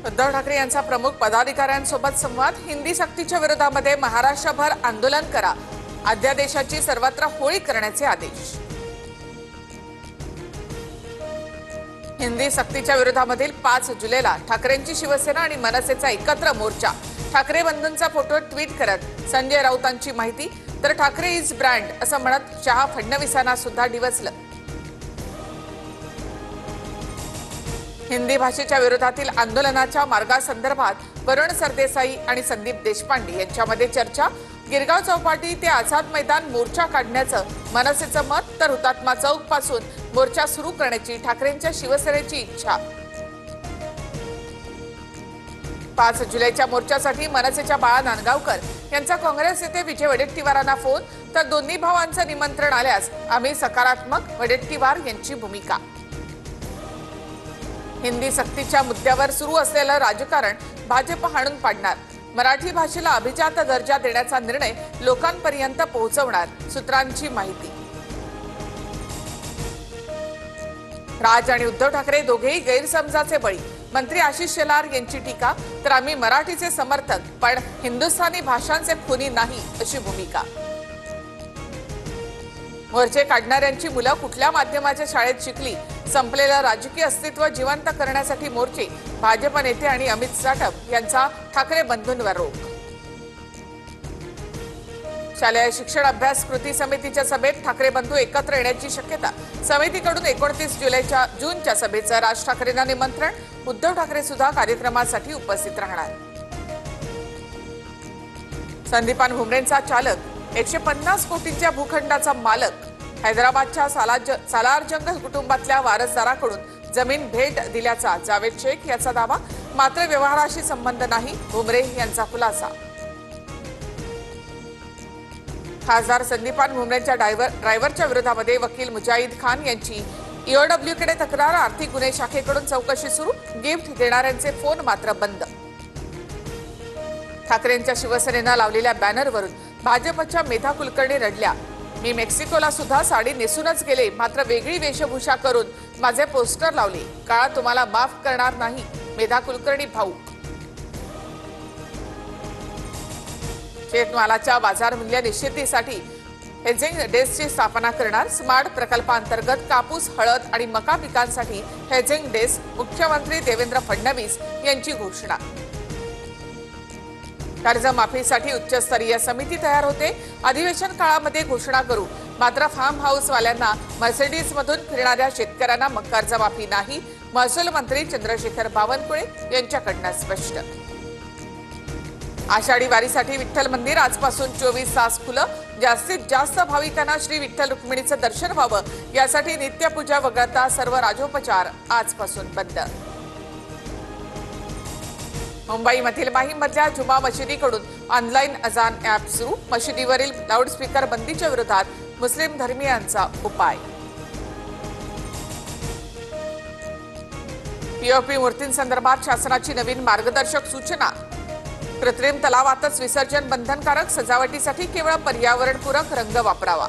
उद्धव ठाकरे यांचा प्रमुख पदाधिकाऱ्यांसोबत संवाद। हिंदी सक्तीच्या विरोधामध्ये महाराष्ट्रभर आंदोलन करा, अध्यादेशाची सर्वत्र होळी करण्याचे आदेश। हिंदी सक्तीच्या विरोधामधील 5 जुलैला ठाकरेंची शिवसेना आणि मनसेचा एकत्र मोर्चा। ठाकरे बंधूंचा फोटो ट्विट करत संजय राऊतांची माहिती, तर ठाकरे इज ब्रँड असं म्हणत शहा फडणवीसांना सुद्धा डिवचलं। हिंदी भाषेच्या विरोधातील आंदोलनाच्या मार्गासंदर्भात वरुण सरदेसाई आणि संदीप देशपांडे यांच्यामध्ये चर्चा। गिरगाव चौपाटी ते आझाद मैदान मोर्चा काढण्याचं मनसेचं मत, तर हुतात्मा चौक पासून मोर्चा सुरू करण्याची ठाकरेंच्या शिवसेनेची इच्छा। 5 जुलैच्या मोर्चासाठी मनसेच्या बाळा नांदगावकर यांचा काँग्रेस नेते विजय वडेट्टीवारांना फोन, तर दोन्ही भावांचं निमंत्रण आल्यास आम्ही सकारात्मक, वडेट्टीवार यांची भूमिका। हिंदी सक्तीच्या मुद्द्यावर सुरू असलेलं राजकारण भाजप हाणून पाडणार, मराठी भाषेला अभिजात दर्जा देण्याचा निर्णय लोकांपर्यंत पोहोचवणार, सूत्रांची माहिती। राज आणि उद्धव ठाकरे दोघेही गैरसमजाचे बळी, मंत्री आशिष शेलार यांची टीका, तर आम्ही मराठीचे समर्थक पण हिंदुस्थानी भाषांचे खुनी नाही अशी भूमिका। मोर्चे काढणाऱ्यांची मुलं कुठल्या माध्यमाच्या शाळेत शिकली, संपलेलं राजकीय अस्तित्व जिवंत करण्यासाठी मोर्चे, भाजप नेते आणि अमित साटम यांचा ठाकरे बंधूंवर रोख। शालेय शिक्षण अभ्यास कृती समितीच्या सभेत ठाकरे बंधू एकत्र येण्याची शक्यता। समितीकडून 29 जूनच्या सभेचं राज ठाकरेंना निमंत्रण, उद्धव ठाकरे सुद्धा कार्यक्रमासाठी उपस्थित राहणार। संदीपान भुमरेंचा चालक 150 कोटींच्या भूखंडाचा मालक, हैदराबादच्या सालारजंग कुटुंबातल्या वारसदाराकडून जमीन भेट दिल्याचा जावेद शेख याचा दावा, मात्र व्यवहाराशी संबंध नाही, भुमरे यांचा खुलासा। खासदार संदीपान भुमरेंच्या ड्रायव्हरच्या विरोधामध्ये वकील मुजाहिद खान यांची ईओडब्ल्यूकडे तक्रार, आर्थिक गुन्हे शाखेकडून चौकशी सुरू, गिफ्ट देणाऱ्यांचे फोन मात्र बंद। ठाकरेंच्या शिवसेनेनं लावलेल्या बॅनरवरून भाजपच्या मेधा कुलकर्णी रडल्या, मी मेक्सिकोला सुद्धा साडी नेसूनच गेले, मात्र वेगळी वेशभूषा करून माझे पोस्टर लावले, काळ तुम्हाला माफ करणार नाही, मेधा कुलकर्णी भाऊक। शेतमालाच्या बाजार मूल्य निश्चितीसाठी हेजिंग डेस्कची स्थापना करणार, स्मार्ट प्रकल्पांतर्गत कापूस, हळद आणि मका पिकांसाठी हेजिंग डेस्क, मुख्यमंत्री देवेंद्र फडणवीस यांची घोषणा। कर्जमाफीसाठी उच्चस्तरीय समिती तयार होते, अधिवेशन काळामध्ये घोषणा करू, मात्र फार्म हाऊसवाल्यांना मर्सिडीजमधून फिरणाऱ्या शेतकऱ्यांना कर्जमाफी नाही, महसूल मंत्री चंद्रशेखर बावनकुळे यांच्याकडनं स्पष्ट। आषाढी वारीसाठी विठ्ठल मंदिर आजपासून 24 तास खुलं, जास्तीत जास्त भाविकांना श्री विठ्ठल रुक्मिणीचं दर्शन व्हावं यासाठी नित्यपूजा वगळता सर्व राजोपचार आजपासून बंद। मुंबईमधील माहीममधल्या जुमा मशिदीकडून ऑनलाईन अजान ॲप सुरू, मशिदीवरील लाऊडस्पीकर बंदीच्या विरोधात मुस्लिम धर्मीयांचा उपाय। पीओपी मूर्तींसंदर्भात शासनाची नवीन मार्गदर्शक सूचना, कृत्रिम तलावातच विसर्जन बंधनकारक, सजावटीसाठी केवळ पर्यावरणपूरक रंग वापरावा।